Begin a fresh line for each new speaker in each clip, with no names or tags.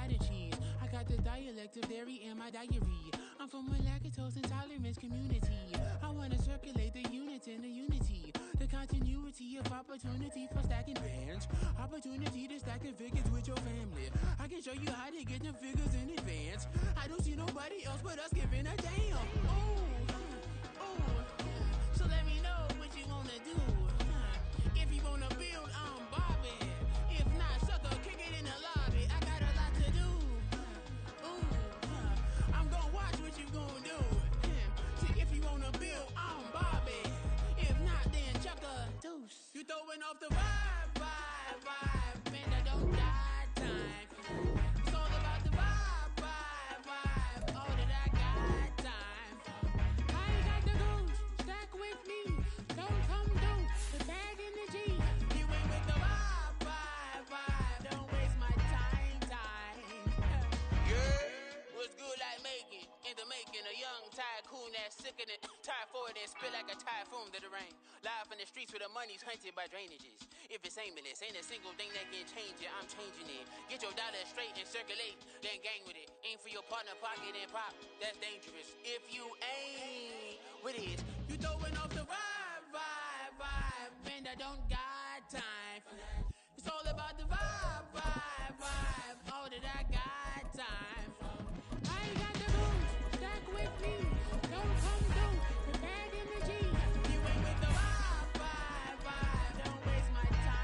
cheddar cheese. I got the dialect of dairy in my diary. I'm from a lactose intolerance community. I wanna circulate the units in the unity. The continuity of opportunity for stacking bands. Opportunity to stack the figures with your family. I can show you how to get them figures in advance. I don't see nobody else but us giving a damn. So let me know what you wanna do. If you wanna build, I'm Bobby. If not, sucker, kick it in the lobby. I got a lot to do. I'm gonna watch what you gonna do. See, if you wanna build, I'm Bobby. If not, then chuck a deuce. You throwing off the vibe, man, I don't die time. It's all about the vibe, all that I got time. I ain't got the goose, stack with me. Don't come through, the bag in the G. You ain't with the vibe, don't waste my time. Yeah, what's good like making, in the making, a young tycoon that's sickening. Tie forward and spit like a typhoon to the rain. Live in the streets where the money's hunted by drainages. If it's aimless, ain't a single thing that can change it, I'm changing it. Get your dollar straight and circulate, then gang with it. Aim for your partner, pocket and pop, that's dangerous. If you ain't with it, you throwing off the vibe, man, I don't got time for that. It's all about the vibe, all that I got time for. I ain't got the boots, stack with me. Don't come through, the bag in the G. You ain't with the vibe, don't waste my time.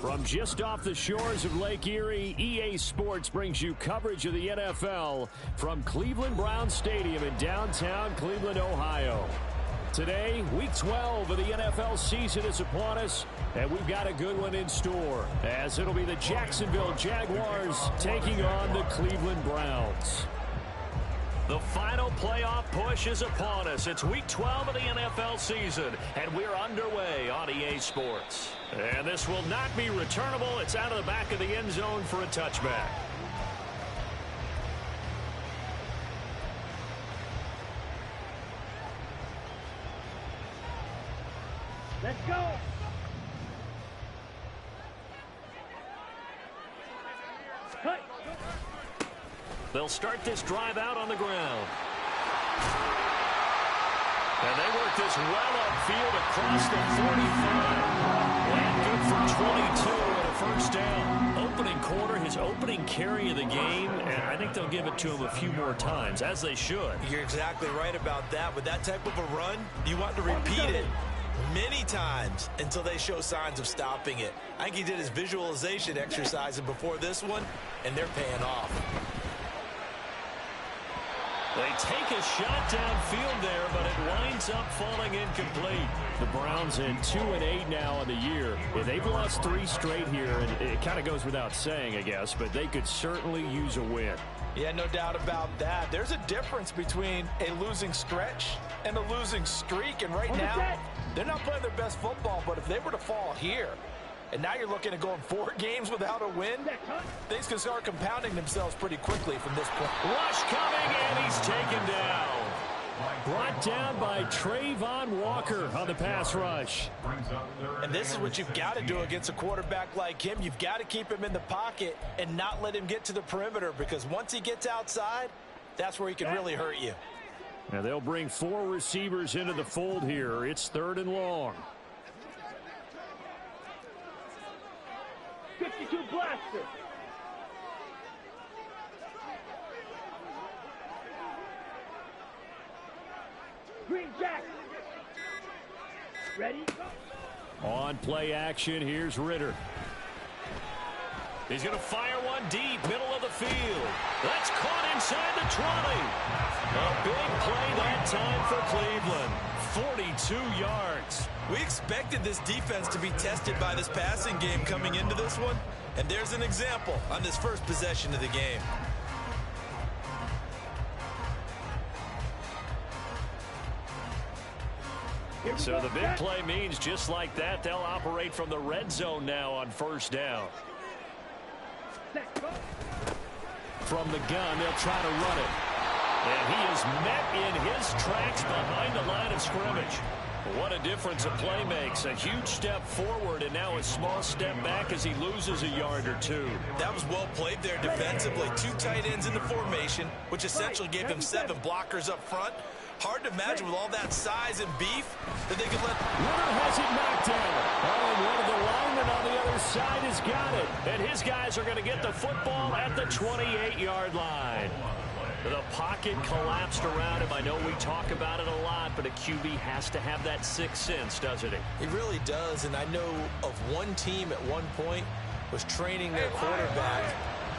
From just off the shores of Lake Erie, EA Sports brings you coverage of the NFL from Cleveland Browns Stadium in downtown Cleveland, Ohio. Today, Week 12 of the NFL season is upon us, and we've got a good one in store, as it'll be the Jacksonville Jaguars taking on the Cleveland Browns. The final playoff push is upon us. It's Week 12 of the NFL season, and we're underway on EA Sports. And this will not be returnable. It's out of the back of the end zone for a touchback.
Let's go. Cut.
They'll start this drive out on the ground. And they work this well upfield across the 45. And good for 22 and a first down. Opening quarter, his opening carry of the game, and I think they'll give it to him a few more times, as they should.
You're exactly right about that. With that type of a run, you want to repeat it many times until they show signs of stopping it. I think he did his visualization exercise before this one, and they're paying off.
They take a shot downfield there, but it winds up falling incomplete. The Browns in 2-8 now in the year. They've lost 3 straight here, and it kind of goes without saying, I guess, but they could certainly use a win.
Yeah, no doubt about that. There's a difference between a losing stretch and a losing streak, and right now, they're not playing their best football, but if they were to fall here, and now you're looking at going 4 games without a win, things can start compounding themselves pretty quickly from this point.
Rush coming, and he's taken down. Brought down by Trayvon Walker on the pass rush.
And this is what you've got to do against a quarterback like him. You've got to keep him in the pocket and not let him get to the perimeter, because once he gets outside, that's where he can really hurt you.
Now they'll bring 4 receivers into the fold here. It's 3rd and long.
52 blaster. Green Jack. Ready? Go.
On play action, here's Ritter. He's going to fire one deep, middle of the field. That's caught inside the 20. A big play that time for Cleveland. 42 yards.
We expected this defense to be tested by this passing game coming into this one. And there's an example on this first possession of the game.
So the big play means just like that, they'll operate from the red zone now on first down. From the gun, they'll try to run it. And he is met in his tracks behind the line of scrimmage. What a difference a play makes. A huge step forward and now a small step back as he loses a yard or two.
That was well played there defensively. 2 tight ends in the formation, which essentially gave him 7 blockers up front. Hard to imagine with all that size and beef that they could let...
Ritter has it knocked down. Oh, and one of the linemen on the other side has got it. And his guys are going to get the football at the 28-yard line. The pocket collapsed around him. I know we talk about it a lot, but a QB has to have that sixth sense, doesn't he?
He really does, and I know of one team at one point was training their quarterback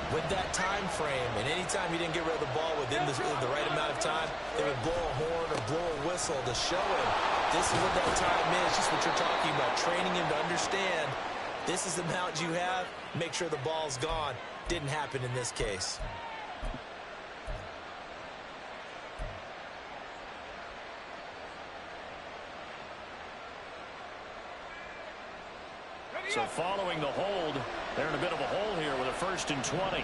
with that time frame, and anytime he didn't get rid of the ball within the right amount of time, they would blow a horn or blow a whistle to show him this is what that time is, just what you're talking about, training him to understand this is the amount you have, make sure the ball's gone. Didn't happen in this case.
So following the hold, they're in a bit of a hole here with a 1st and 20.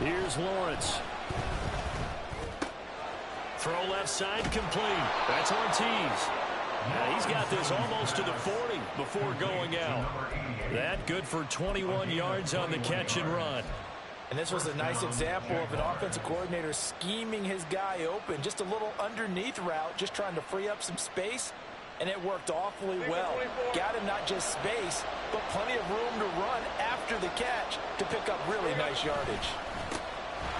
Here's Lawrence. Throw left side complete. That's Ortiz. Now he's got this almost to the 40 before going out. That good for 21 yards on the catch and run.
And this was a nice example of an offensive coordinator scheming his guy open. Just a little underneath route, just trying to free up some space. And it worked awfully well. Got him not just space, but plenty of room to run after the catch to pick up really nice yardage.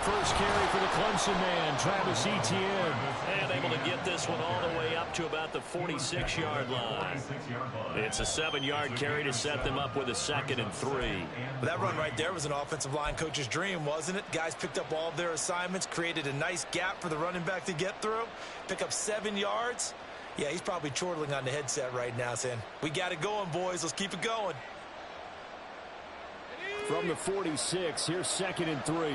First carry for the Clemson man, Travis Etienne. And able to get this one all the way up to about the 46-yard line. It's a 7-yard carry to set them up with a 2nd and 3.
That run right there was an offensive line coach's dream, wasn't it? Guys picked up all of their assignments, created a nice gap for the running back to get through, pick up 7 yards. Yeah, he's probably chortling on the headset right now saying, we got it going, boys. Let's keep it going.
From the 46, here's 2nd and 3.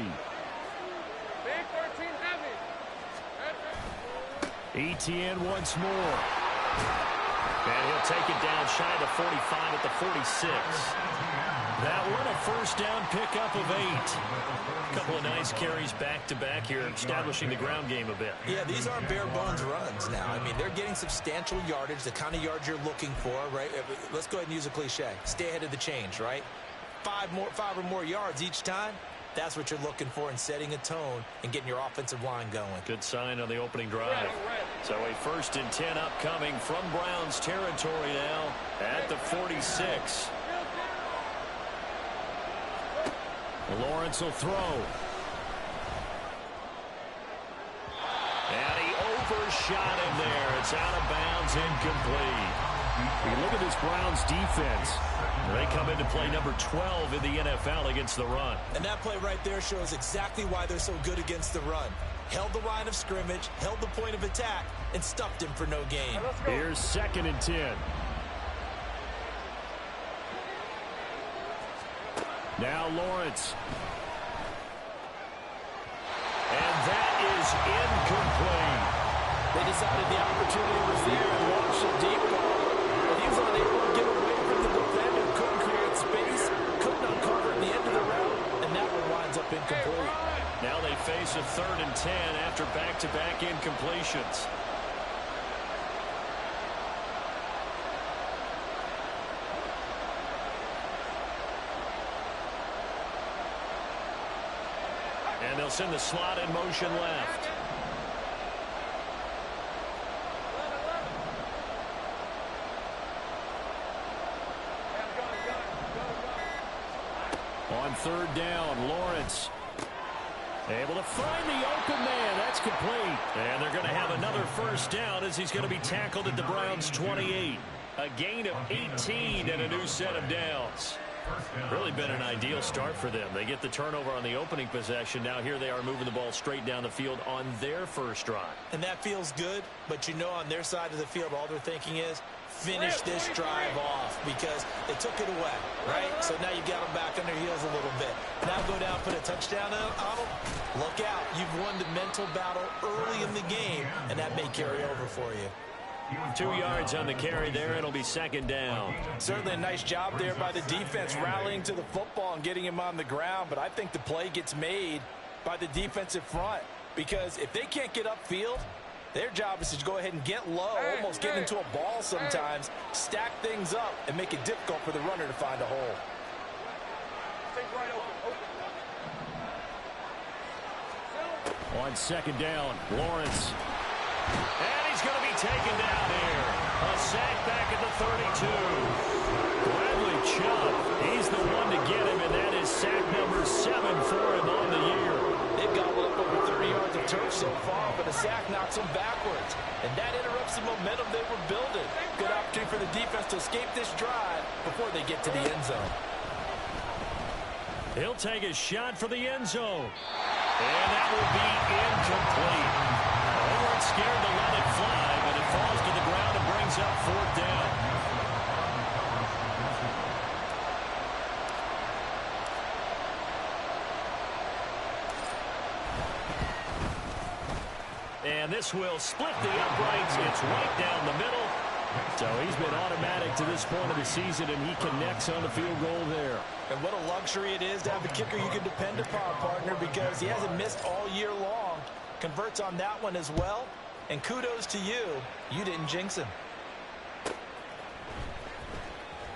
Etienne once more. And he'll take it down shy of the 45 at the 46. That one a first down pickup of 8. A couple of nice carries back-to-back here, establishing the ground game a bit.
Yeah, these aren't bare-bones runs now. I mean, they're getting substantial yardage, the kind of yards you're looking for, right? Let's go ahead and use a cliche. Stay ahead of the change, right? 5 or more yards each time. That's what you're looking for in setting a tone and getting your offensive line going.
Good sign on the opening drive. So a 1st and 10 upcoming from Browns territory now at the 46. Lawrence will throw. And he overshot him there. It's out of bounds, incomplete. You look at this Browns defense. They come into play number 12 in the NFL against the run.
And that play right there shows exactly why they're so good against the run. Held the line of scrimmage, held the point of attack, and stuffed him for no gain.
Here's 2nd and 10. Now Lawrence. And that is incomplete.
They decided the opportunity was there and launched a deep ball. But he was unable to get away from the defender, couldn't create space, couldn't uncover at the end of the route, and that one winds up incomplete.
Now they face a 3rd and 10 after back-to-back incompletions. And they'll send the slot in motion left. On 3rd down, Lawrence. Able to find the open man. That's complete. And they're going to have another first down as he's going to be tackled at the Browns' 28. A gain of 18 and a new set of downs. Really been an ideal start for them. They get the turnover on the opening possession. Now here they are moving the ball straight down the field on their first drive.
And that feels good, but you know on their side of the field all they're thinking is finish this drive off because they took it away, right? So now you got them back on their heels a little bit. Now go down, put a touchdown on them. Look out. You've won the mental battle early in the game, and that may carry over for you.
2 yards on the carry there. It'll be second down.
Certainly a nice job there by the defense rallying to the football and getting him on the ground, but I think the play gets made by the defensive front because if they can't get upfield, their job is to go ahead and get low, almost get into a ball sometimes, stack things up, and make it difficult for the runner to find a hole.
On second down, Lawrence. And he's going to be taken down here. A sack back at the 32. Bradley Chubb, he's the one to get him, and that is sack number 7 for him on the year.
They've gobbled up over 30 yards of turf so far, but a sack knocks them backwards. And that interrupts the momentum they were building. Good opportunity for the defense to escape this drive before they get to the end zone.
He'll take a shot for the end zone. And that will be incomplete. They weren't scared to let it fly, but it falls to the ground and brings up fourth down. And this will split the uprights. It's right down the middle. So he's been automatic to this point of the season, and he connects on the field goal there.
And what a luxury it is to have a kicker you can depend upon, partner, because he hasn't missed all year long. Converts on that one as well. And kudos to you. You didn't jinx him.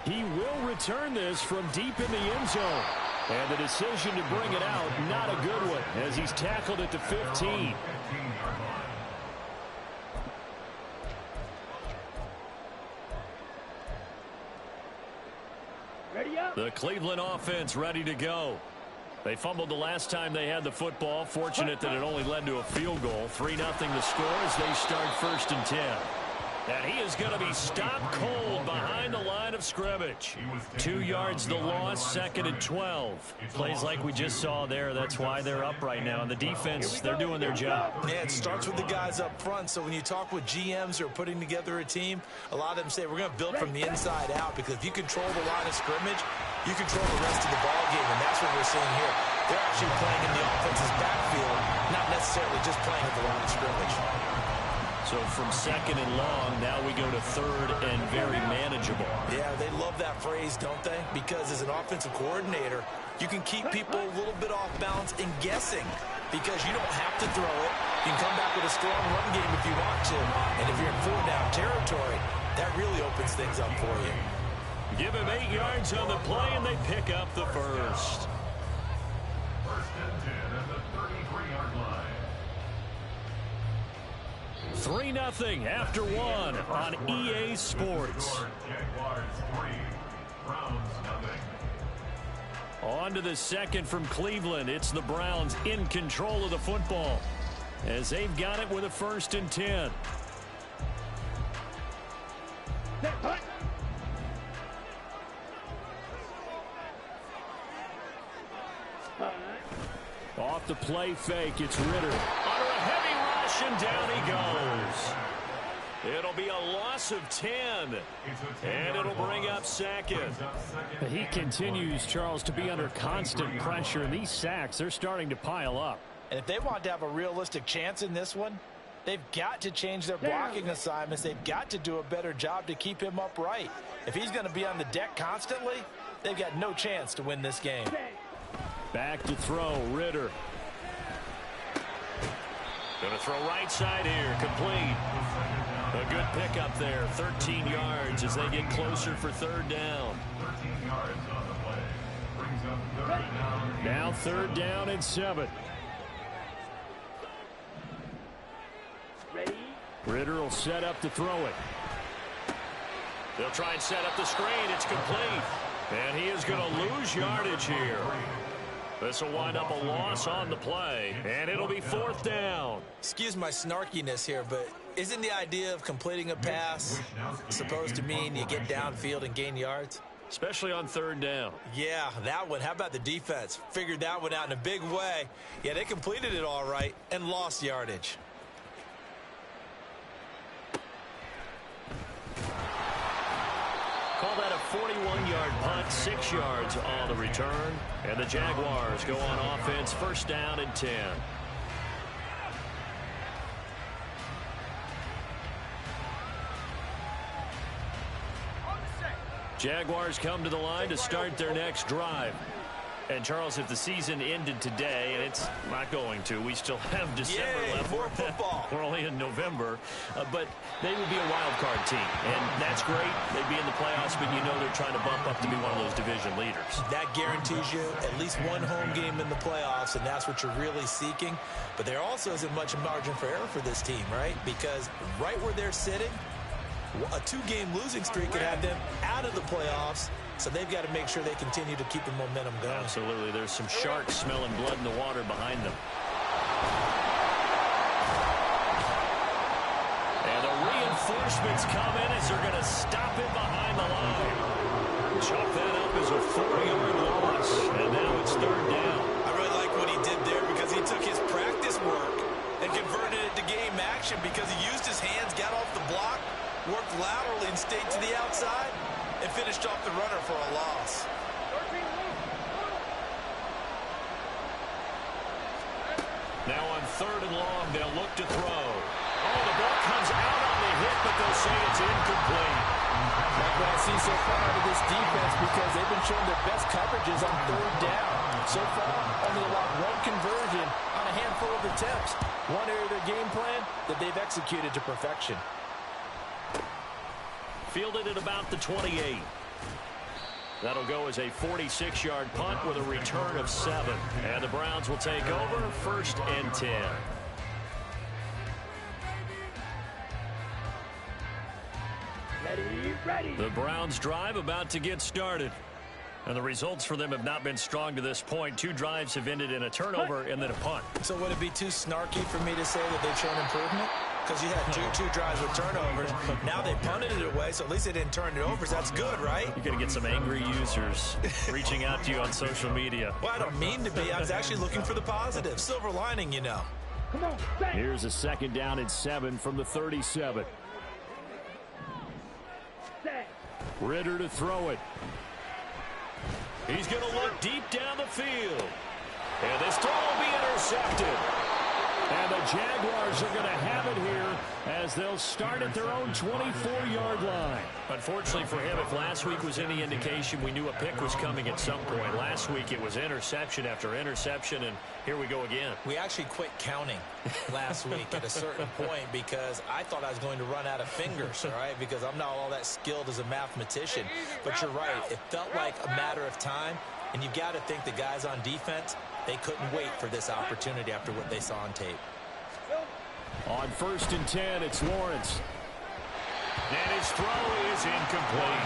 He will return this from deep in the end zone. And the decision to bring it out, not a good one, as he's tackled at the 15. The Cleveland offense ready to go. They fumbled the last time they had the football. Fortunate that it only led to a field goal. 3-0 the score as they start 1st and 10. And he is going to be stopped cold behind the line of scrimmage. 2 yards the loss, 2nd and 12. Plays like we just saw there. That's why they're up right now. And the defense, they're doing their job.
Yeah, it starts with the guys up front. So when you talk with GMs who are putting together a team, a lot of them say we're going to build from the inside out, because if you control the line of scrimmage, you control the rest of the ball game, and that's what we're seeing here. They're actually playing in the offense's backfield, not necessarily just playing at the line of scrimmage.
So from 2nd and long, now we go to 3rd and very manageable.
Yeah, they love that phrase, don't they? Because as an offensive coordinator, you can keep people a little bit off balance and guessing, because you don't have to throw it. You can come back with a strong run game if you want to. And if you're in 4-down territory, that really opens things up for you.
Give him 8 yards on the play, and they pick up the first.
1st and 10 at the 33-yard line.
3-0 after 1 on EA Sports.
Jaguars 3, Browns 0.
On to the second from Cleveland. It's the Browns in control of the football as they've got it with a 1st and 10. Off the play fake, it's Ritter. Under a heavy rush, and down he goes. It'll be a loss of 10, and it'll bring up 2nd. He continues, Charles, to be under constant pressure, and these sacks, they're starting to pile up.
And if they want to have a realistic chance in this one, they've got to change their blocking assignments. They've got to do a better job to keep him upright. If he's going to be on the deck constantly, they've got no chance to win this game.
Back to throw, Ritter. Going to throw right side here, complete. A good pickup there, 13 yards as they get closer for 3rd down.
13 yards on the play. Brings up 3rd down.
Now 3rd down and 7.
Ready?
Ritter will set up to throw it. They'll try and set up the screen. It's complete. And he is going to lose yardage here. This will wind up a loss on the play, and it'll be 4th down.
Excuse my snarkiness here, but isn't the idea of completing a pass supposed to mean you get downfield and gain yards?
Especially on 3rd down.
Yeah, that one. How about the defense? Figured that one out in a big way. Yeah, they completed it all right and lost yardage.
Call that a 41-yard punt, 6 yards on the return. And the Jaguars go on offense, 1st down and 10. Jaguars come to the line to start their next drive. And, Charles, if the season ended today, and it's not going to, we still have December left.
More football.
We're only in November. But they would be a wild card team. And that's great. They'd be in the playoffs, but you know they're trying to bump up to be one of those division leaders.
That guarantees you at least one home game in the playoffs, and that's what you're really seeking. But there also isn't much margin for error for this team, right? Because right where they're sitting, a 2-game losing streak could have them out of the playoffs. So they've got to make sure they continue to keep the momentum going.
Absolutely. There's some sharks smelling blood in the water behind them. And the reinforcements come in as they're going to stop him behind the line. Chalk that up as a 4-yard loss. And now it's 3rd down.
I really like what he did there because he took his practice work and converted it to game action because he used his hands, got off the block, worked laterally and stayed to the outside, and finished off the runner for a loss.
Now on 3rd and long, they'll look to throw. Oh, the ball comes out on the hit, but they'll say it's incomplete.
Like what I see so far out of this defense because they've been showing their best coverages on 3rd down. So far, only allowed 1 conversion on a handful of attempts. One area of their game plan that they've executed to perfection.
Fielded at about the 28. That'll go as a 46-yard punt with a return of 7. And the Browns will take over, 1st and 10.
Ready.
The Browns drive about to get started. And the results for them have not been strong to this point. 2 drives have ended in a turnover and then a punt.
So would it be too snarky for me to say that they've shown improvement? Because you had two drives with turnovers. Now they punted it away, so at least they didn't turn it over. So that's good, right?
You're going to get some angry users reaching out to you on social media.
Well, I don't mean to be. I was actually looking for the positive. Silver lining, you know.
Come on, set.
Here's a 2nd down and 7 from the 37.
Set.
Ritter to throw it. He's going to look deep down the field. And this throw will be intercepted. And the Jaguars are going to have it here as they'll start at their own 24-yard line. Unfortunately for him, if last week was any indication, we knew a pick was coming at some point. Last week it was interception after interception, and here we go again.
We actually quit counting last week at a certain point because I thought I was going to run out of fingers, all right, because I'm not all that skilled as a mathematician. But you're right. It felt like a matter of time, and you've got to think the guys on defense, they couldn't wait for this opportunity after what they saw on tape.
On 1st and 10, it's Lawrence. And his throw is incomplete.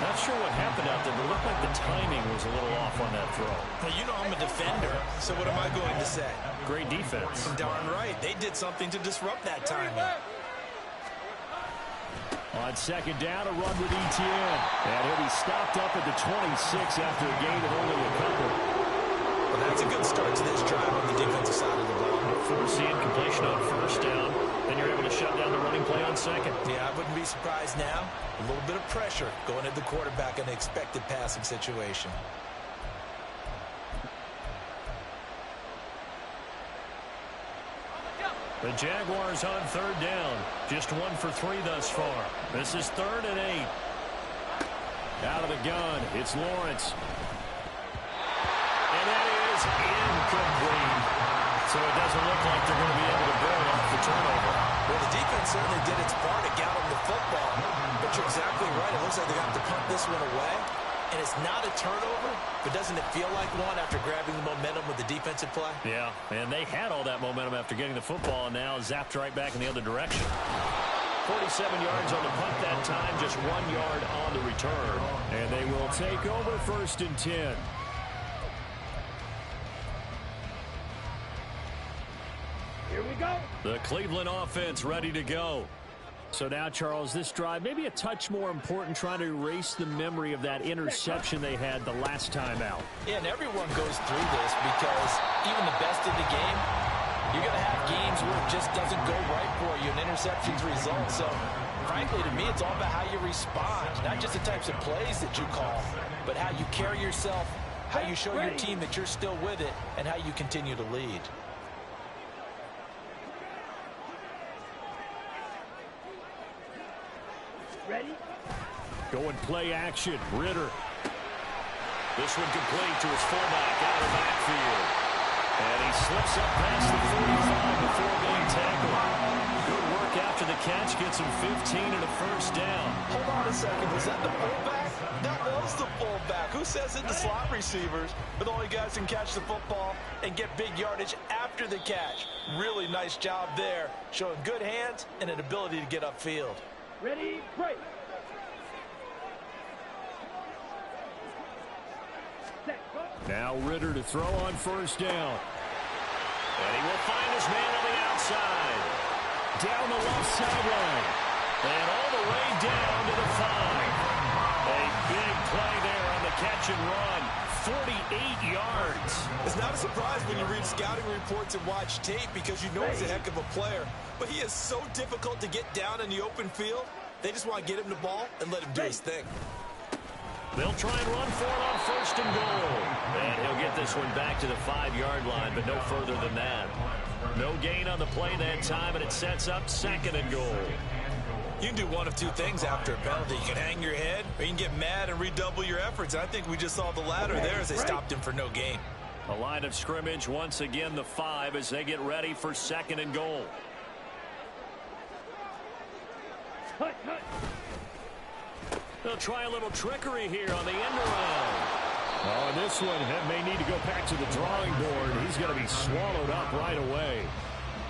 Not sure what happened out there, but it looked like the timing was a little off on that throw.
Well, you know I'm a defender, so what am I going to say?
Great defense.
Darn right. They did something to disrupt that timing.
On 2nd down, a run with Etienne. And he'll be stopped up at the 26 after a gain of only a couple.
Well, that's a good start to this drive on the defensive side of the ball.
Force the incompletion on 1st down, then you're able to shut down the running play on 2nd.
Yeah, I wouldn't be surprised now. A little bit of pressure going at the quarterback in the expected passing situation.
The Jaguars on 3rd down. Just 1 for 3 thus far. This is 3rd and 8. Out of the gun, it's Lawrence. And that is incomplete. So it doesn't look like they're going to be able to burn off the turnover.
Well, the defense certainly did its part to get them the football. But you're exactly right. It looks like they have to punt this one away. And it's not a turnover, but doesn't it feel like one after grabbing the momentum with the defensive play?
Yeah, and they had all that momentum after getting the football, and now zapped right back in the other direction. 47 yards on the punt that time, just 1 yard on the return. And they will take over 1st and 10. The Cleveland offense ready to go. So now, Charles, this drive, maybe a touch more important, trying to erase the memory of that interception they had the last time out.
Yeah, and everyone goes through this because even the best in the game, you're going to have games where it just doesn't go right for you and interceptions result. So, frankly, to me, it's all about how you respond, not just the types of plays that you call, but how you carry yourself, how you show your team that you're still with it, and how you continue to lead.
Ready?
Going play action. Ritter. This one complete to his fullback out of the backfield. And he slips up past the 45 before being tackled. Good work after the catch. Gets him 15 and a first down.
Hold on a second. Was that the fullback? That was the fullback. Who says it to slot receivers? But only guys can catch the football and get big yardage after the catch. Really nice job there. Showing good hands and an ability to get upfield.
Ready, break.
Now Ritter to throw on first down. And he will find his man on the outside. Down the left sideline. And all the way down to the 5. A big play there on the catch and run. 48 yards.
It's not a surprise when you read scouting reports and watch tape because you know he's a heck of a player. But he is so difficult to get down in the open field. They just want to get him the ball and let him do his thing.
They'll try and run for it on first and goal. And he'll get this one back to the 5-yard line, but no further than that. No gain on the play that time, and it sets up second and goal.
You can do one of two things after a penalty. You can hang your head, or you can get mad and redouble your efforts. And I think we just saw the latter there as they stopped him for no gain.
A line of scrimmage, once again the 5 as they get ready for second and goal. They'll try a little trickery here on the end around. Oh, and this one may need to go back to the drawing board. He's going to be swallowed up right away.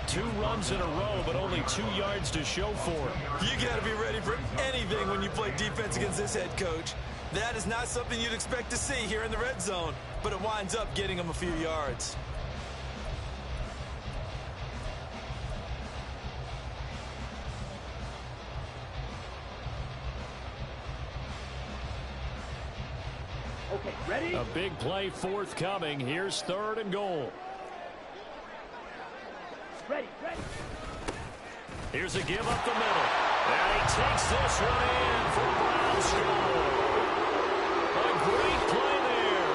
2 runs in a row, but only 2 yards to show for it.
You got to be ready for anything when you play defense against this head coach. That is not something you'd expect to see here in the red zone, but it winds up getting him a few yards.
Okay, ready?
A big play forthcoming. Here's third and goal.
Ready, ready.
Here's a give up the middle. And he takes this one in for a Brown score. A great play there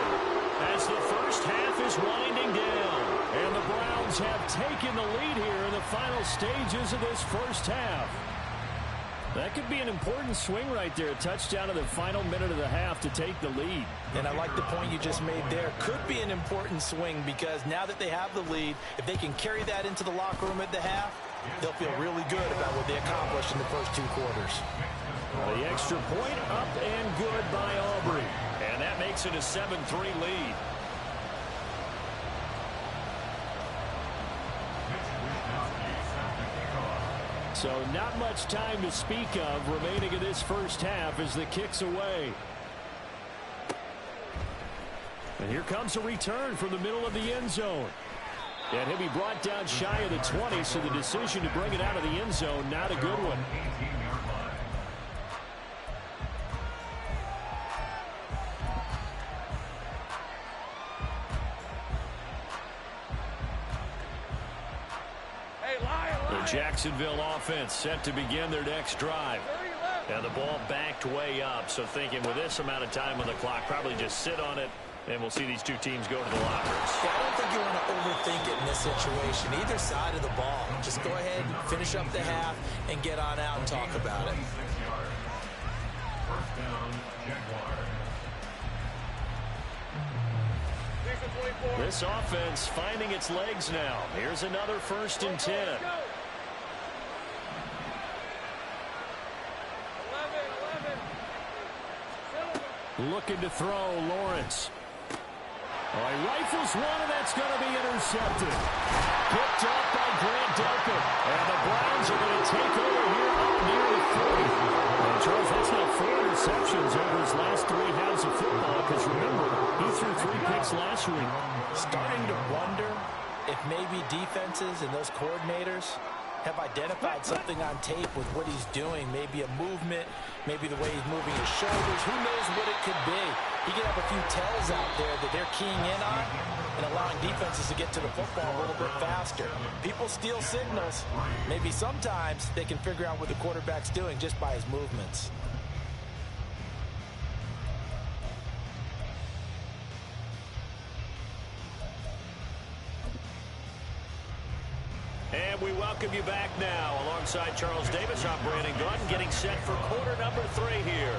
as the first half is winding down. And the Browns have taken the lead here in the final stages of this first half. That could be an important swing right there. A touchdown in the final minute of the half to take the lead.
And I like the point you just made there. Could be an important swing because now that they have the lead, if they can carry that into the locker room at the half, they'll feel really good about what they accomplished in the first 2 quarters.
The extra point up and good by Aubrey. And that makes it a 7-3 lead. So not much time to speak of remaining in this first half as the kick's away. And here comes a return from the middle of the end zone. And he'll be brought down shy of the 20, so the decision to bring it out of the end zone, not a good one. The Jacksonville offense set to begin their next drive. And the ball backed way up, so thinking with this amount of time on the clock, probably just sit on it, and we'll see these 2 teams go to the lockers.
Yeah, I don't think you want to overthink it in this situation. Either side of the ball. Just go ahead and finish up the half and get on out and talk about it.
First down, Jaguars.
This offense finding its legs now. Here's another 1st and 10. Looking to throw, Lawrence. Oh, he rifles one, and that's going to be intercepted. Picked up by Grant Delpit. And the Browns are going to take over here up near the 40. And Charles, that's now 4 interceptions over his last 3 halves of football, because remember, he threw 3 picks last week.
Starting to wonder if maybe defenses and those coordinators have identified something on tape with what he's doing. Maybe a movement, maybe the way he's moving his shoulders. Who knows what it could be? He could have a few tells out there that they're keying in on and allowing defenses to get to the football a little bit faster. People steal signals. Maybe sometimes they can figure out what the quarterback's doing just by his movements.
And we welcome you back now. Alongside Charles Davis, I'm Brandon Gunn, getting set for quarter number 3 here.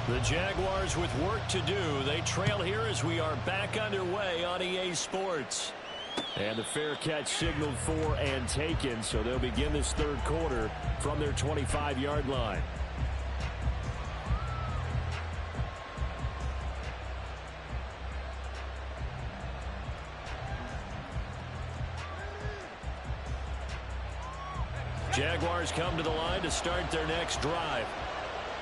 The Jaguars with work to do. They trail here as we are back underway on EA Sports. And the fair catch signaled for and taken, so they'll begin this third quarter from their 25-yard line. Jaguars come to the line to start their next drive.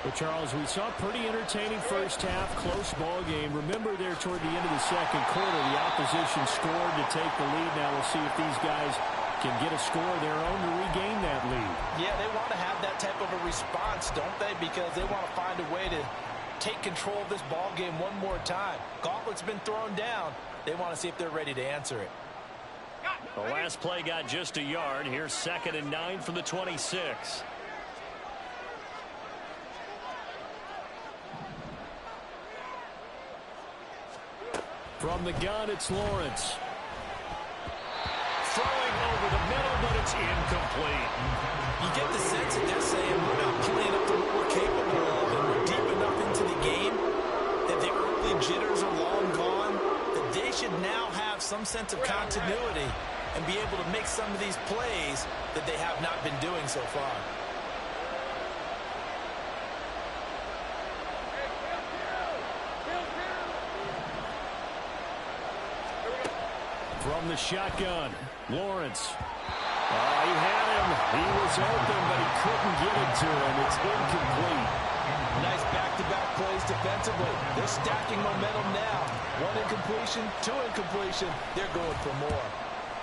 But Charles, we saw a pretty entertaining first half, close ball game. Remember there toward the end of the second quarter, the opposition scored to take the lead. Now we'll see if these guys can get a score of their own to regain that lead.
Yeah, they want to have that type of a response, don't they? Because they want to find a way to take control of this ball game one more time. Gauntlet's been thrown down. They want to see if they're ready to answer it.
The last play got just a yard. Here's 2nd and 9 from the 26. From the gun, it's Lawrence. Throwing over the middle, but it's incomplete.
You get the sense that they're saying we're not playing up to what we're capable of, and we're deep enough into the game that the early jitters are long gone, that they should now have some sense of continuity and be able to make some of these plays that they have not been doing so far.
From the shotgun, Lawrence. He had him. He was open, but he couldn't get it to him. It's incomplete.
Nice back-to-back plays defensively. They're stacking momentum now. 1 incompletion, 2 incompletion. They're going for more.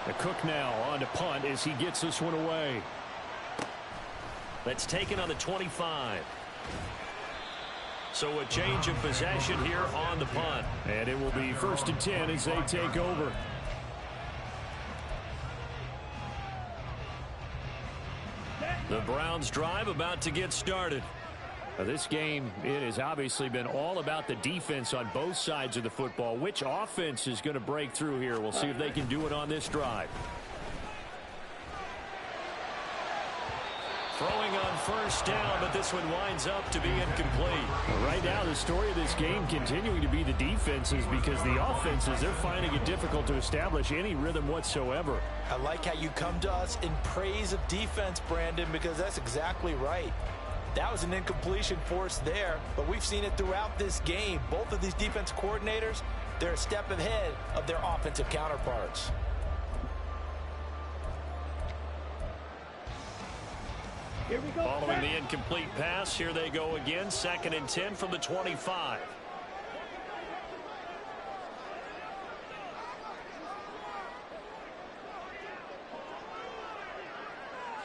The Cook now on to punt as he gets this one away. That's taken on the 25. So a change of possession here on the punt. And it will be 1st and 10 as they take over. The Browns drive about to get started. Now this game, it has obviously been all about the defense on both sides of the football. Which offense is going to break through here? We'll see if they can do it on this drive. Throwing on 1st down, but this one winds up to be incomplete. Right now, the story of this game continuing to be the defenses, because the offenses, they're finding it difficult to establish any rhythm whatsoever.
I like how you come to us in praise of defense, Brandon, because that's exactly right. That was an incompletion forced there, but we've seen it throughout this game. Both of these defense coordinators, they're a step ahead of their offensive counterparts.
Here we go.
Following the incomplete pass, here they go again. 2nd and 10 from the 25.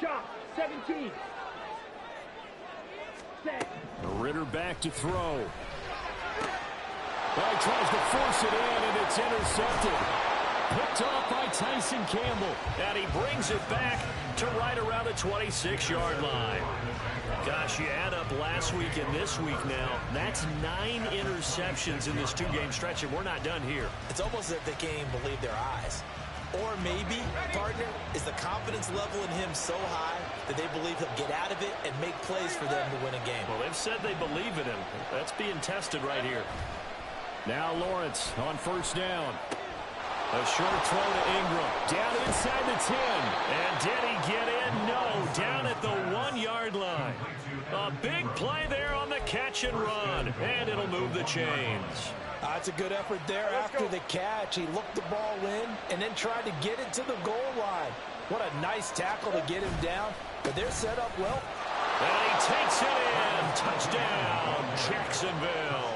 Shot, 17. Set.
Ritter back to throw. Well, he tries to force it in, and it's intercepted. Picked off by Tyson Campbell. And he brings it back to right around the 26-yard line. Gosh, you add up last week and this week now. That's 9 interceptions in this 2-game stretch, and we're not done here.
It's almost as if they can't even believe their eyes. Or maybe, partner, is the confidence level in him so high that they believe he'll get out of it and make plays for them to win a game.
Well, they've said they believe in him. That's being tested right here. Now Lawrence on 1st down. A short throw to Ingram. Down inside the 10. And did he get in? No. Down at the 1-yard line. A big play there on the catch and run. And it'll move the chains.
That's a good effort there after the catch. He looked the ball in and then tried to get it to the goal line. What a nice tackle to get him down. But they're set up well.
And he takes it in. Touchdown, Jacksonville.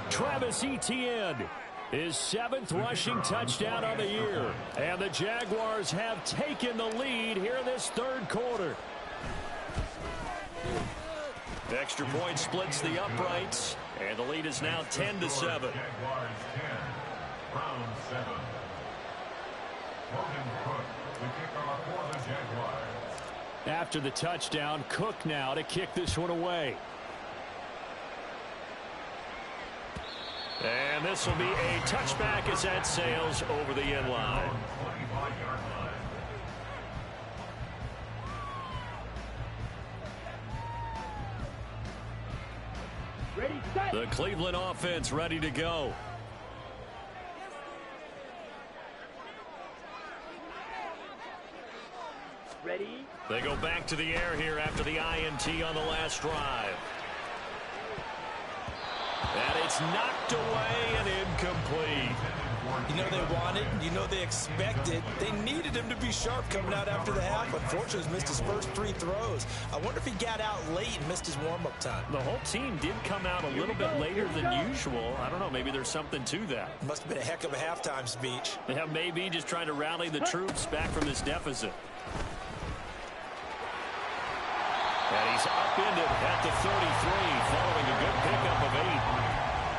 Travis Etienne His 7th rushing touchdown on the year. And the Jaguars have taken the lead here in this third quarter. Extra point splits the uprights, and the lead is now 10-7.
Jaguars 10, round 7. Logan Cook, the kicker for the Jaguars.
After the touchdown, Cook now to kick this one away. And this will be a touchback as that sails over the end line.
25-yard line.
Ready, set.
The Cleveland offense ready to go.
Ready.
They go back to the air here after the INT on the last drive. And it's knocked away and incomplete.
You know they wanted, you know they expected. They needed him to be sharp coming out after the half. Unfortunately, he's missed his first 3 throws. I wonder if he got out late and missed his warm-up time.
The whole team did come out a little bit later than usual. I don't know, maybe there's something to that.
Must have been a heck of a halftime speech.
Yeah, maybe just trying to rally the troops back from this deficit. And he's upended at the 33 following a good pickup of 8.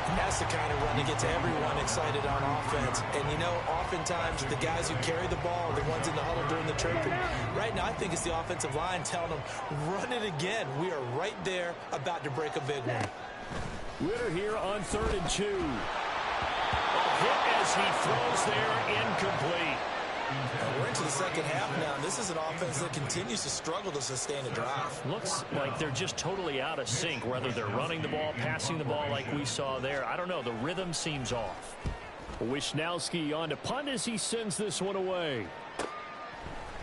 And that's the kind of run that gets everyone excited on offense. And, you know, oftentimes the guys who carry the ball are the ones in the huddle during the chirping. Right now, I think it's the offensive line telling them, run it again. We are right there about to break a big one.
Ritter here on 3rd and 2. A hit as he throws there, incomplete.
We're into the second half now. This is an offense that continues to struggle to sustain a drive.
Looks like they're just totally out of sync, whether they're running the ball, passing the ball like we saw there. I don't know. The rhythm seems off. Wisnowski on to punt as he sends this one away.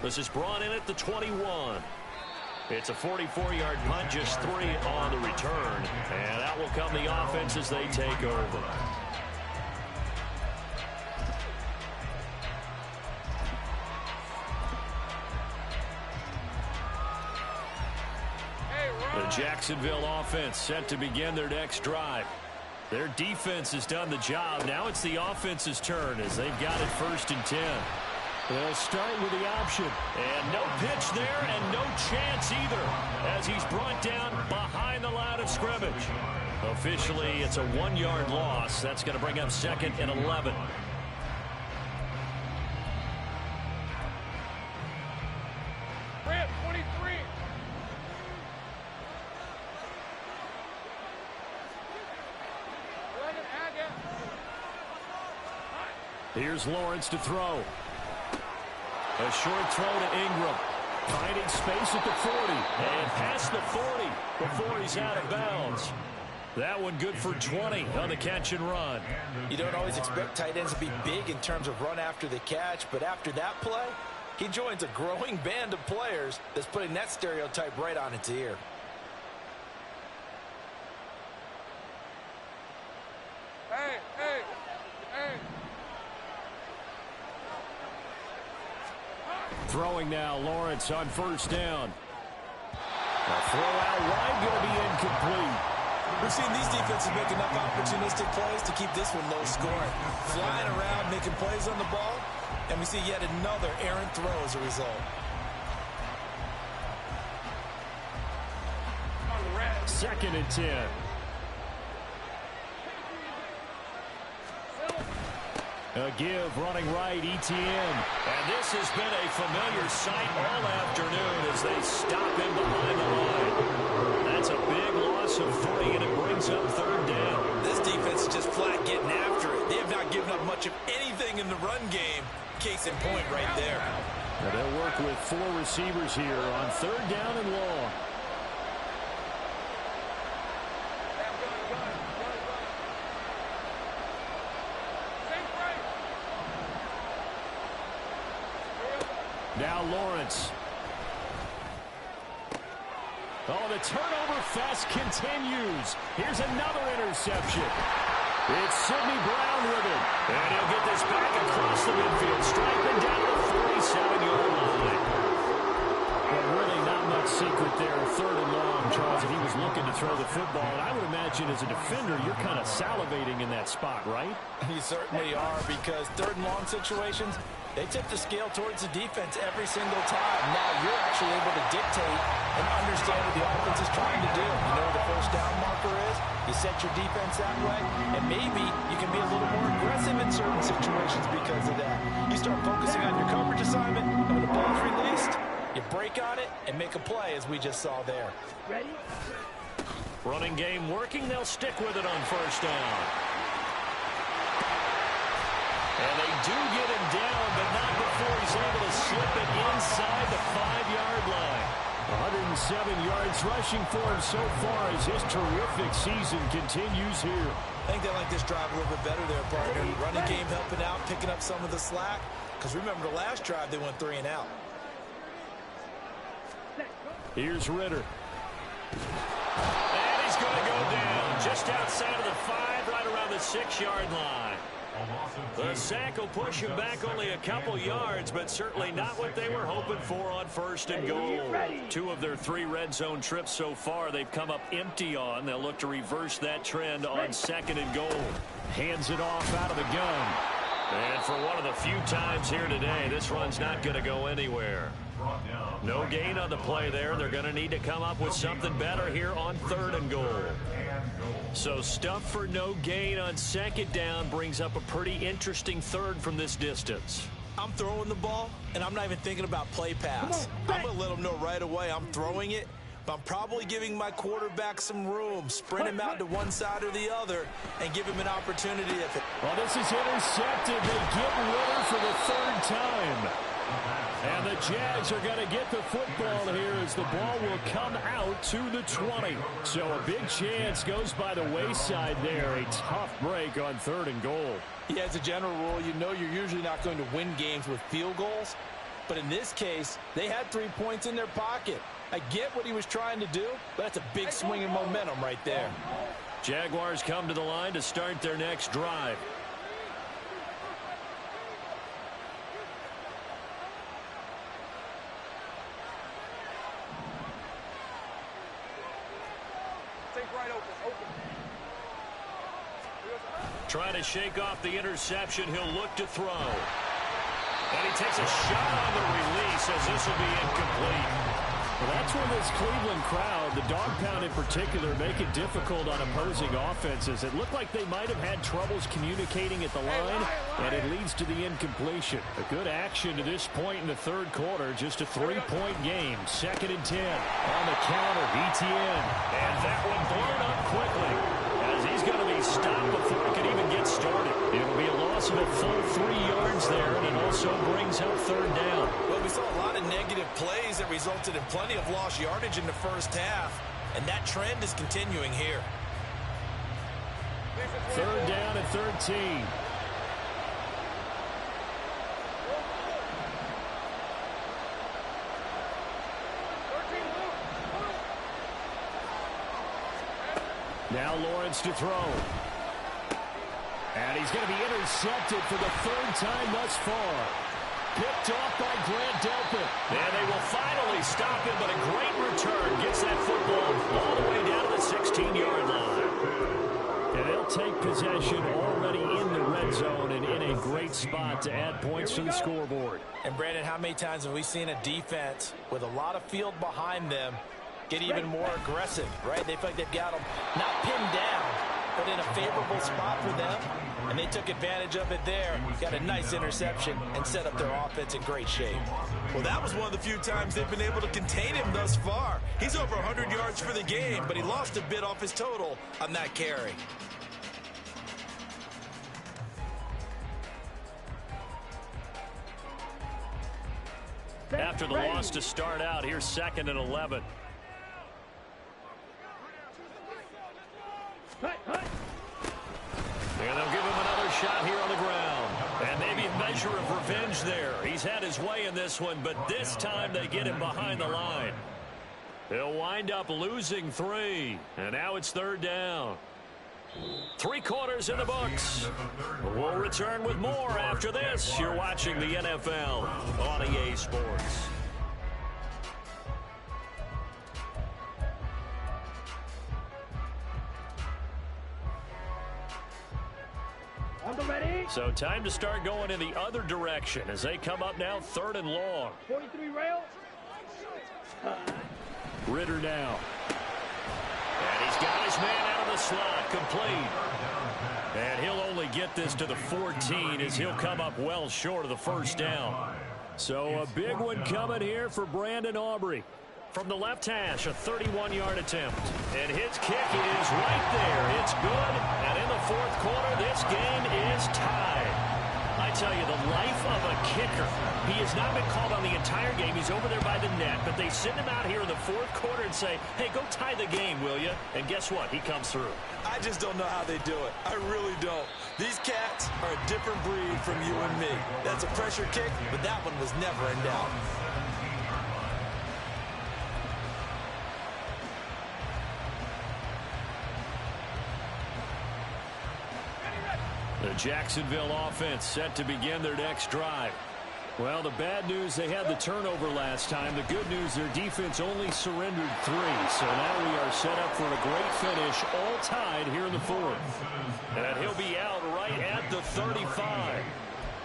This is brought in at the 21. It's a 44-yard punt, just 3 on the return. And that will come the offense as they take over. The Jacksonville offense set to begin their next drive. Their defense has done the job. Now it's the offense's turn as they've got it 1st and 10. They'll start with the option. And no pitch there and no chance either as he's brought down behind the line of scrimmage. Officially, it's a 1-yard loss. That's going to bring up 2nd and 11. Here's Lawrence to throw. A short throw to Ingram. Finding space at the 40. And past the 40 before he's out of bounds. That one good for 20 on the catch and run.
You don't always expect tight ends to be big in terms of run after the catch, but after that play, he joins a growing band of players that's putting that stereotype right on its ear.
Hey.
Throwing now, Lawrence on 1st down. A throw out wide, going to be incomplete.
We're seeing these defenses make enough opportunistic plays to keep this one low scoring. Flying around, making plays on the ball, and we see yet another errant throw as a result.
2nd and 10. A give running right, ETN. And this has been a familiar sight all afternoon as they stop him behind the line. That's a big loss of 3, and it brings up 3rd down.
This defense is just flat getting after it. They have not given up much of anything in the run game. Case in point right there.
And they'll work with 4 receivers here on 3rd down and long. Now Lawrence. Oh, the turnover fest continues. Here's another interception. It's Sidney Brown with it. And he'll get this back across the midfield, striping down the 47-yard line. But really not much secret there. 3rd and long, Charles. If he was looking to to throw the football. And I would imagine as a defender, you're kind of salivating in that spot, right?
You certainly are, because third and long situations, they tip the scale towards the defense every single time. Now you're actually able to dictate and understand what the offense is trying to do. You know where the first down marker is. You set your defense that way, and maybe you can be a little more aggressive in certain situations because of that. You start focusing on your coverage assignment, and when the ball's released, you break on it and make a play, as we just saw there.
Ready?
Running game working. They'll stick with it on first down. And they do get him down, but not before he's able to slip it inside the 5-yard line. 107 yards rushing for him so far as his terrific season continues here.
I think they like this drive a little bit better there, partner. Running game helping out, picking up some of the slack. Because remember, the last drive, they went 3 and out.
Here's Ritter. And he's going to go down just outside of the 5, right around the 6-yard line. The sack will push him back only a couple yards, but certainly not what they were hoping for on first and goal. 2 of their 3 red zone trips so far they've come up empty on. They'll look to reverse that trend on second and goal. Hands it off out of the gun. And for one of the few times here today, this run's not going to go anywhere. No gain on the play there. They're going to need to come up with something better here on third and goal. So stuff for no gain on second down brings up a pretty interesting third from this distance.
I'm throwing the ball, and I'm not even thinking about play pass. I'm going to let them know right away I'm throwing it, but I'm probably giving my quarterback some room, sprint him out to one side or the other, and give him an opportunity.
Well, this is intercepted. They get Ritter for the 3rd time. And the Jags are going to get the football here as the ball will come out to the 20. So a big chance goes by the wayside there. A tough break on third and goal.
Yeah, as a general rule, you know you're usually not going to win games with field goals. But in this case, they had 3 points in their pocket. I get what he was trying to do, but that's a big swing in momentum right there.
Jaguars come to the line to start their next drive. Trying to shake off the interception. He'll look to throw. And he takes a shot on the release as this will be incomplete. Well, that's where this Cleveland crowd, the dog pound in particular, make it difficult on opposing offenses. It looked like they might have had troubles communicating at the line, and it leads to the incompletion. A good action to this point in the third quarter. Just a 3-point game. 2nd and 10. On the counter, ETN. And that one blown up quickly, as he's going to be stopped before he can even get started. It'll be a loss of a full 3 yards there, and it also brings up third down.
Well, we saw a lot of negative plays that resulted in plenty of lost yardage in the first half, and that trend is continuing here.
3rd down and 13. Now Lawrence to throw. And he's going to be intercepted for the 3rd time thus far. Picked off by Grant Delpit. And they will finally stop him, but a great return gets that football all the way down to the 16-yard line. And they'll take possession already in the red zone and in a great spot to add points to the scoreboard.
And Brandon, how many times have we seen a defense with a lot of field behind them get even more aggressive, right? They feel like they've got them not pinned down, but in a favorable spot for them, and they took advantage of it there, got a nice interception, and set up their offense in great shape. Well, that was one of the few times they've been able to contain him thus far. He's over 100 yards for the game, but he lost a bit off his total on that carry.
After the loss to start out, here's 2nd and 11. And they'll give him another shot here on the ground. And maybe a measure of revenge there. He's had his way in this one, but this time they get him behind the line. He'll wind up losing 3. And now it's 3rd down. 3 quarters in the books. We'll return with more after this. You're watching the NFL on EA Sports.
Number ready.
So time to start going in the other direction as they come up now 3rd and long.
43 rail.
Ritter now. And he's got his man out of the slot, complete. And he'll only get this to the 14 as he'll come up well short of the first down. So a big one coming here for Brandon Aubrey. From the left hash, a 31-yard attempt. And his kick is right there. It's good. And in the 4th quarter, this game is tied. I tell you, the life of a kicker. He has not been called on the entire game. He's over there by the net, but they send him out here in the 4th quarter and say, hey, go tie the game, will you? And guess what? He comes through.
I just don't know how they do it. I really don't. These cats are a different breed from you and me. That's a pressure kick, but that one was never in doubt.
The Jacksonville offense set to begin their next drive. Well, the bad news, they had the turnover last time. The good news, their defense only surrendered 3. So now we are set up for a great finish, all tied here in the 4th. And he'll be out right at the 35.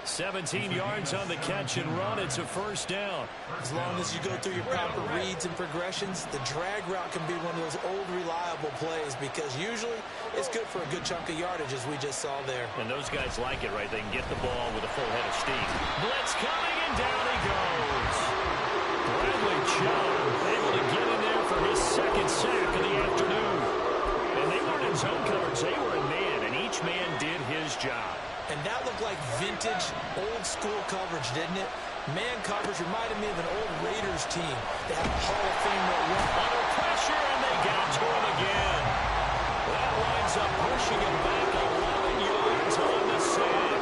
17 yards on the catch and run. It's a first down.
As long as you go through your proper reads and progressions, the drag route can be one of those old reliable plays because usually it's good for a good chunk of yardage as we just saw there.
And those guys like it, right? They can get the ball with a full head of steam. Blitz coming, and down he goes. Bradley Chubb able to get in there for his 2nd sack of the afternoon. And they weren't in zone coverage. They were in man, and each man did his job.
And that looked like vintage, old-school coverage, didn't it? Man coverage reminded me of an old Raiders team. They had a Hall of Famer
under pressure, and they got to him again. That winds up pushing him back 11 yards on the sack.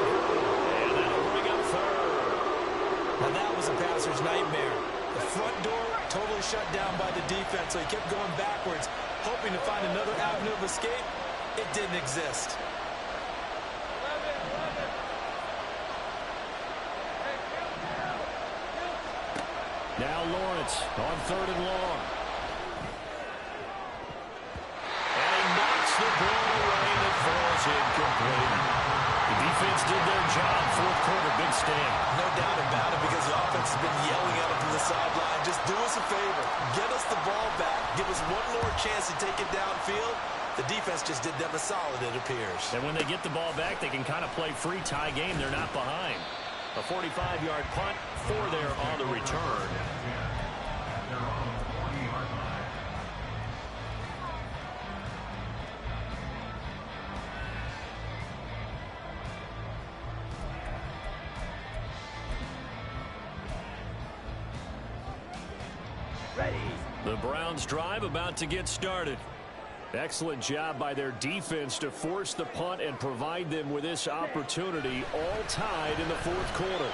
And that'll bring up 3rd.
Now that was a passer's nightmare. The front door totally shut down by the defense, so he kept going backwards, hoping to find another avenue of escape. It didn't exist.
Now Lawrence on 3rd and long. And he knocks the ball away and it falls incomplete. The defense did their job. 4th quarter, big stand.
No doubt about it because the offense has been yelling at him from the sideline. Just do us a favor. Get us the ball back. Give us one more chance to take it downfield. The defense just did them a solid, it appears.
And when they get the ball back, they can kind of play free tie game. They're not behind. A 45-yard punt, 4 there on the return.
Ready.
The Browns drive about to get started. Excellent job by their defense to force the punt and provide them with this opportunity, all tied in the 4th quarter.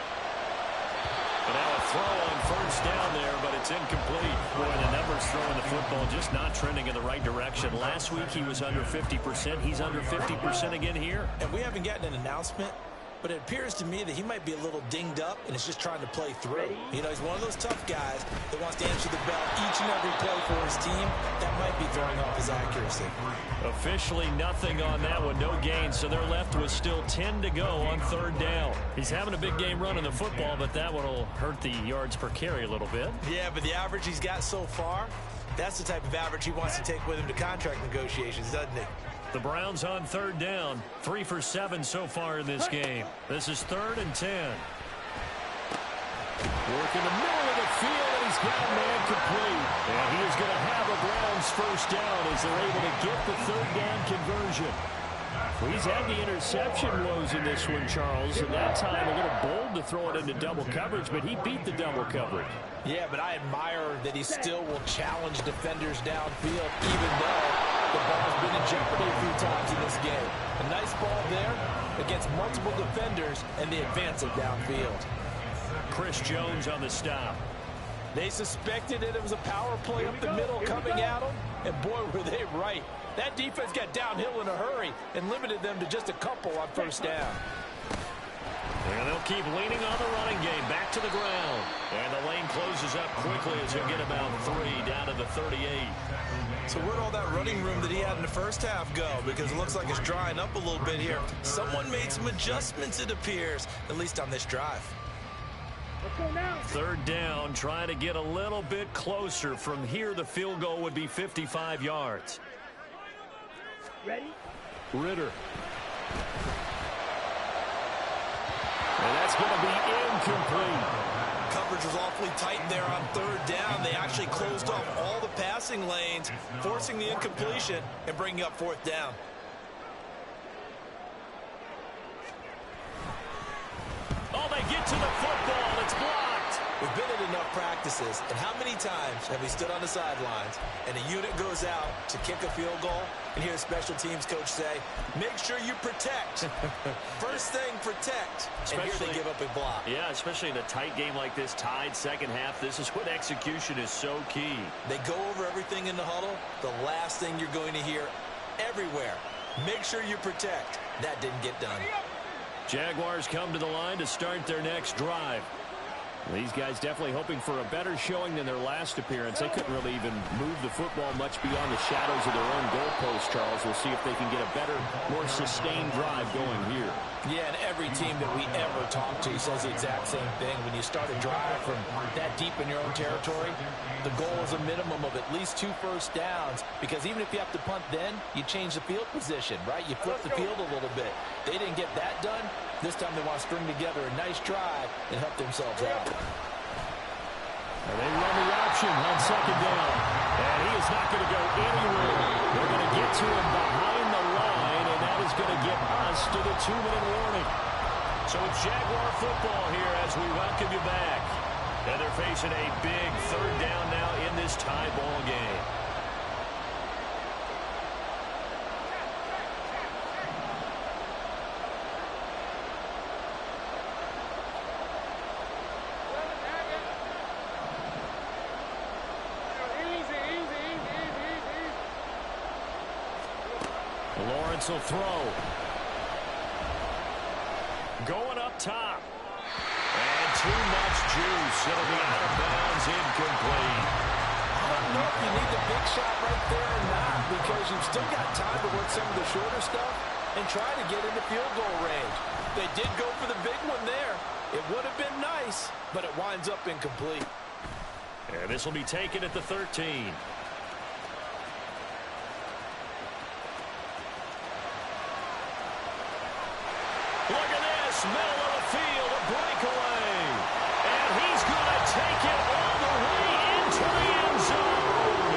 And now a throw on first down there, but it's incomplete. Boy, the numbers throwing the football just not trending in the right direction. Last week he was under 50%. He's under 50% again here.
And we haven't gotten an announcement, but it appears to me that he might be a little dinged up and is just trying to play through. You know, he's one of those tough guys that wants to answer the bell each and every play for his team. That might be throwing off his accuracy.
Officially nothing on that one, no gain, so they're left with still 10 to go on 3rd down. He's having a big game running the football, but that one will hurt the yards per carry a little bit.
Yeah, but the average he's got so far, that's the type of average he wants to take with him to contract negotiations, doesn't he?
The Browns on 3rd down, 3 for 7 so far in this game. This is 3rd and 10. Work in the middle of the field, and he's got a man complete. And he is going to have a Browns first down as they're able to get the 3rd down conversion. He's had the interception woes in this one, Charles, and that time a little bold to throw it into double coverage, but he beat the double coverage.
Yeah, but I admire that he still will challenge defenders downfield, even though the ball's been in jeopardy a few times in this game. A nice ball there against multiple defenders, and they advance it downfield.
Chris Jones on the stop.
They suspected that it was a power play up the middle coming at them, and boy, were they right. That defense got downhill in a hurry and limited them to just a couple on first down.
And they'll keep leaning on the running game. Back to the ground. And the lane closes up quickly as he'll get about 3 down to the 38.
So where'd all that running room that he had in the first half go? Because it looks like it's drying up a little bit here. Someone made some adjustments, it appears, at least on this drive.
Let's go now.
Third down, trying to get a little bit closer. From here, the field goal would be 55 yards.
Ready?
Ritter. And that's going to be incomplete.
Coverage was awfully tight there on third down. They actually closed off all the passing lanes, forcing the incompletion and bringing up fourth down.
Oh, they get to the football. It's blocked.
We've been in enough practices, and how many times have we stood on the sidelines and a unit goes out to kick a field goal and hear a special teams coach say, make sure you protect. First thing, protect. And here they give up a block.
Yeah, especially in a tight game like this, tied second half. This is when execution is so key.
They go over everything in the huddle. The last thing you're going to hear everywhere, make sure you protect. That didn't get done.
Jaguars come to the line to start their next drive. These guys definitely hoping for a better showing than their last appearance. They couldn't really even move the football much beyond the shadows of their own goalpost, Charles. We'll see if they can get a better, more sustained drive going here.
Yeah, and every team that we ever talk to says the exact same thing. When you start a drive from that deep in your own territory, the goal is a minimum of at least 2 first downs, because even if you have to punt then, you change the field position, right? You flip the field a little bit. They didn't get that done. This time they want to string together a nice drive and help themselves out.
And they run the option on second down. And he is not going to go anywhere. They're going to get to him behind the line, and that is going to get us to the 2-minute warning. So it's Jaguar football here as we welcome you back. And they're facing a big third down now in this tie ball game. Lawrence will throw. Going up top. And too much juice. It'll be out of bounds, incomplete.
I don't know if you need the big shot right there or not, because you've still got time to work some of the shorter stuff and try to get into field goal range. They did go for the big one there. It would have been nice, but it winds up incomplete.
And this will be taken at the 13. Look at this, middle of the field, a breakaway. And he's going to take it all the way into the end zone.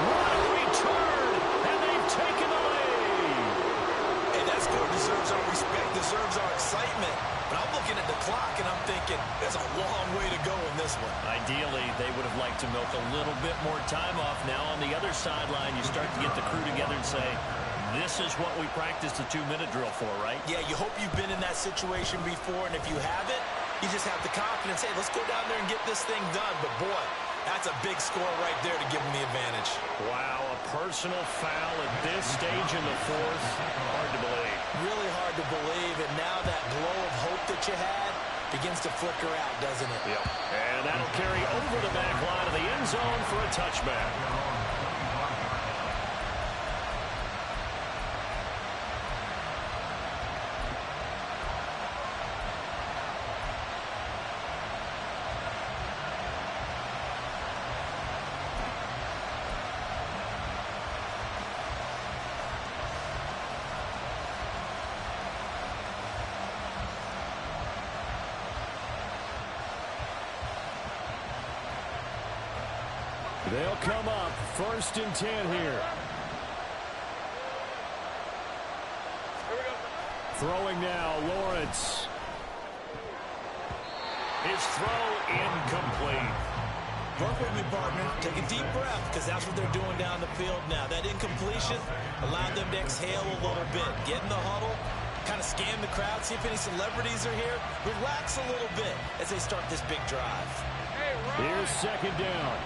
What a return, and they've taken the lead.
Hey, that score deserves our respect, deserves our excitement. But I'm looking at the clock, and I'm thinking, there's a long way to go in this one.
Ideally, they would have liked to milk a little bit more time off. Now on the other sideline, you start to get the crew together and say, this is what we practiced the 2-minute drill for, right?
Yeah, you hope you've been in that situation before, and if you haven't, you just have the confidence, hey, let's go down there and get this thing done. But, boy, that's a big score right there to give them the advantage.
Wow, a personal foul at this stage in the fourth. Hard to believe.
Really hard to believe, and now that glow of hope that you had begins to flicker out, doesn't it?
Yep. And that'll carry over the back line of the end zone for a touchback. They'll come up 1st and 10 here. Throwing now, Lawrence. His throw incomplete.
Work with me, partner. Take a deep breath, because that's what they're doing down the field now. That incompletion allowed them to exhale a little bit. Get in the huddle, kind of scan the crowd, see if any celebrities are here. Relax a little bit as they start this big drive.
Here's second down.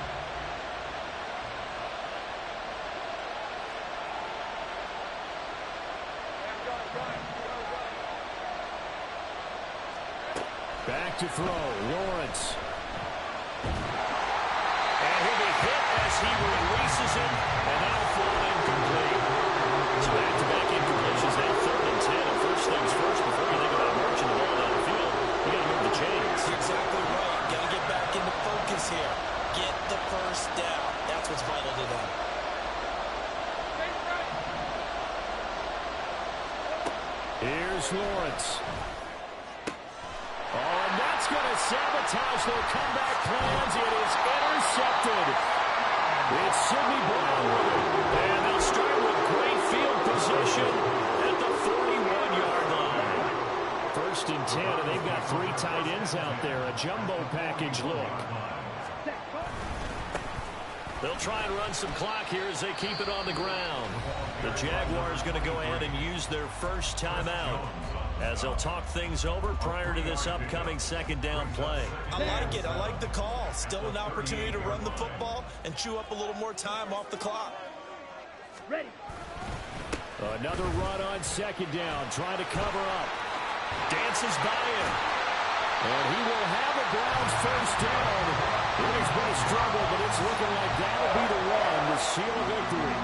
Back to throw, Lawrence. And he'll be hit as he releases it, and now
them.
Here's Lawrence. Oh, and that's going to sabotage their comeback plans. It is intercepted. It's Sidney Brown with it. And they'll start with great field position at the 41-yard line. 1st and 10, and they've got 3 tight ends out there. A jumbo package look. They'll try and run some clock here as they keep it on the ground. The Jaguars going to go ahead and use their first timeout as they'll talk things over prior to this upcoming 2nd down play.
I like it. I like the call. Still an opportunity to run the football and chew up a little more time off the clock.
Ready.
Another run on 2nd down. Trying to cover up. Dances by him. And he will have a Browns first down. It has been a struggle, but it's looking like that'll be the one to seal a victory.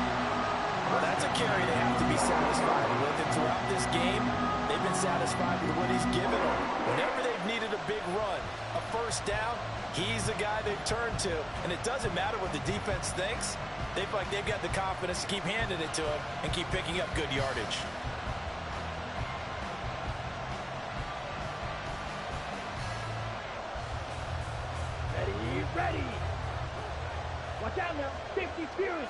Well, that's a carry they have to be satisfied with. And throughout this game, they've been satisfied with what he's given them. Whenever they've needed a big run, a first down, he's the guy they've turned to. And it doesn't matter what the defense thinks. They feel like they've got the confidence to keep handing it to him and keep picking up good yardage.
Ready. Watch out now. Safety Fury.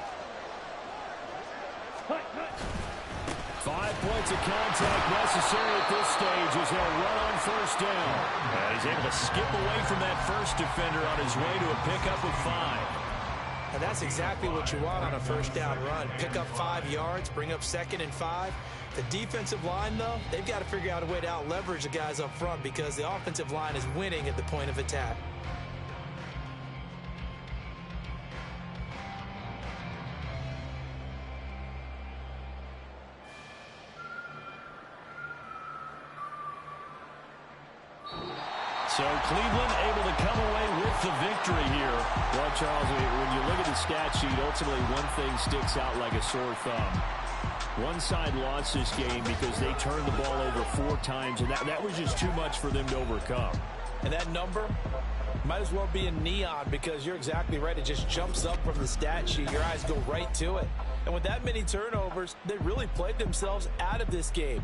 Cut.
5 points of contact necessary at this stage as they'll run on 1st down. And he's able to skip away from that first defender on his way to a pickup of 5.
And that's exactly what you want on a 1st down run. Pick up 5 yards, bring up 2nd and 5. The defensive line, though, they've got to figure out a way to out-leverage the guys up front because the offensive line is winning at the point of attack.
So Cleveland able to come away with the victory here.
Well, Charles, when you look at the stat sheet, ultimately one thing sticks out like a sore thumb. One side lost this game because they turned the ball over 4 times, and that was just too much for them to overcome.
And that number might as well be in neon because you're exactly right. It just jumps up from the stat sheet. Your eyes go right to it. And with that many turnovers, they really played themselves out of this game.